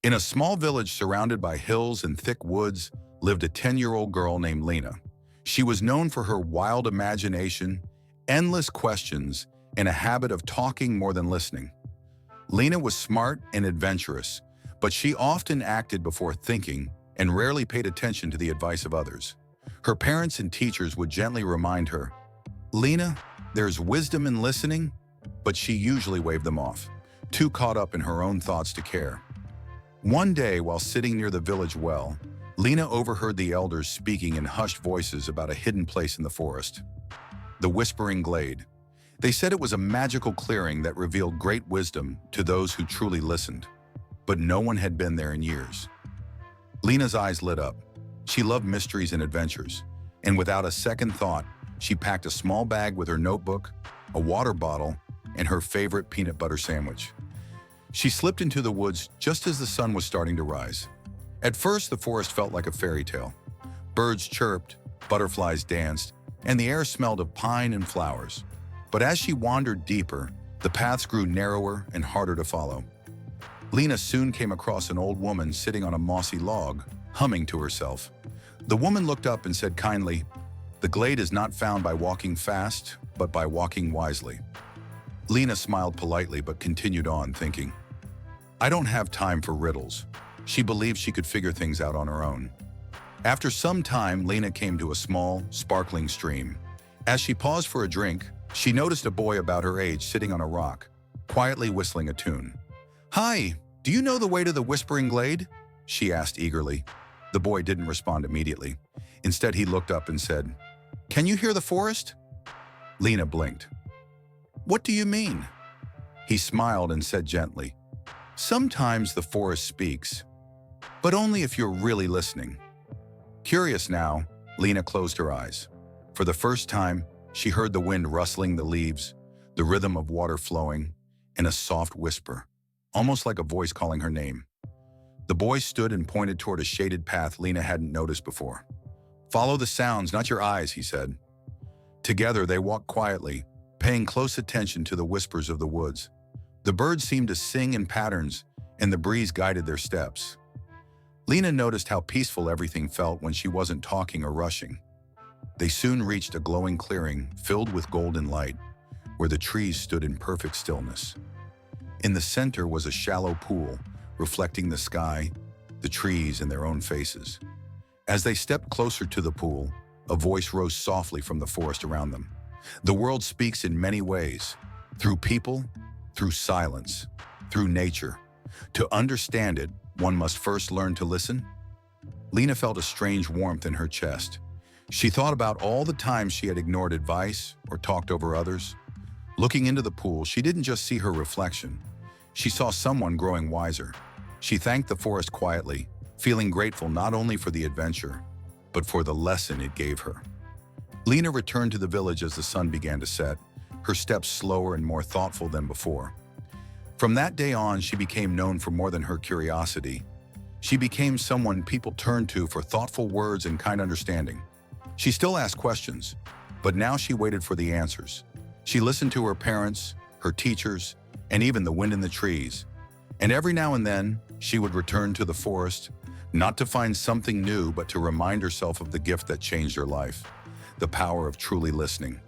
In a small village surrounded by hills and thick woods lived a 10-year-old girl named Lena. She was known for her wild imagination, endless questions, and a habit of talking more than listening. Lena was smart and adventurous, but she often acted before thinking and rarely paid attention to the advice of others. Her parents and teachers would gently remind her, "Lena, there's wisdom in listening," but she usually waved them off, too caught up in her own thoughts to care. One day, while sitting near the village well, Lena overheard the elders speaking in hushed voices about a hidden place in the forest, the Whispering Glade. They said it was a magical clearing that revealed great wisdom to those who truly listened, but no one had been there in years. Lena's eyes lit up. She loved mysteries and adventures, and without a second thought, she packed a small bag with her notebook, a water bottle, and her favorite peanut butter sandwich. She slipped into the woods just as the sun was starting to rise. At first, the forest felt like a fairy tale. Birds chirped, butterflies danced, and the air smelled of pine and flowers. But as she wandered deeper, the paths grew narrower and harder to follow. Lena soon came across an old woman sitting on a mossy log, humming to herself. The woman looked up and said kindly, "The glade is not found by walking fast, but by walking wisely." Lena smiled politely but continued on, thinking, "I don't have time for riddles." She believed she could figure things out on her own. After some time, Lena came to a small, sparkling stream. As she paused for a drink, she noticed a boy about her age sitting on a rock, quietly whistling a tune. "Hi, do you know the way to the Whispering Glade?" she asked eagerly. The boy didn't respond immediately. Instead, he looked up and said, "Can you hear the forest?" Lena blinked. "What do you mean?" He smiled and said gently, "Sometimes the forest speaks, but only if you're really listening." Curious now, Lena closed her eyes. For the first time, she heard the wind rustling the leaves, the rhythm of water flowing, and a soft whisper, almost like a voice calling her name. The boy stood and pointed toward a shaded path Lena hadn't noticed before. "Follow the sounds, not your eyes," he said. Together, they walked quietly, paying close attention to the whispers of the woods. The birds seemed to sing in patterns, and the breeze guided their steps. Lena noticed how peaceful everything felt when she wasn't talking or rushing. They soon reached a glowing clearing filled with golden light, where the trees stood in perfect stillness. In the center was a shallow pool, reflecting the sky, the trees, and their own faces. As they stepped closer to the pool, a voice rose softly from the forest around them. "The world speaks in many ways, through people, through silence, through nature. To understand it, one must first learn to listen." Lena felt a strange warmth in her chest. She thought about all the times she had ignored advice or talked over others. Looking into the pool, she didn't just see her reflection. She saw someone growing wiser. She thanked the forest quietly, feeling grateful not only for the adventure, but for the lesson it gave her. Lena returned to the village as the sun began to set, her steps slower and more thoughtful than before. From that day on, she became known for more than her curiosity. She became someone people turned to for thoughtful words and kind understanding. She still asked questions, but now she waited for the answers. She listened to her parents, her teachers, and even the wind in the trees. And every now and then, she would return to the forest, not to find something new, but to remind herself of the gift that changed her life, the power of truly listening.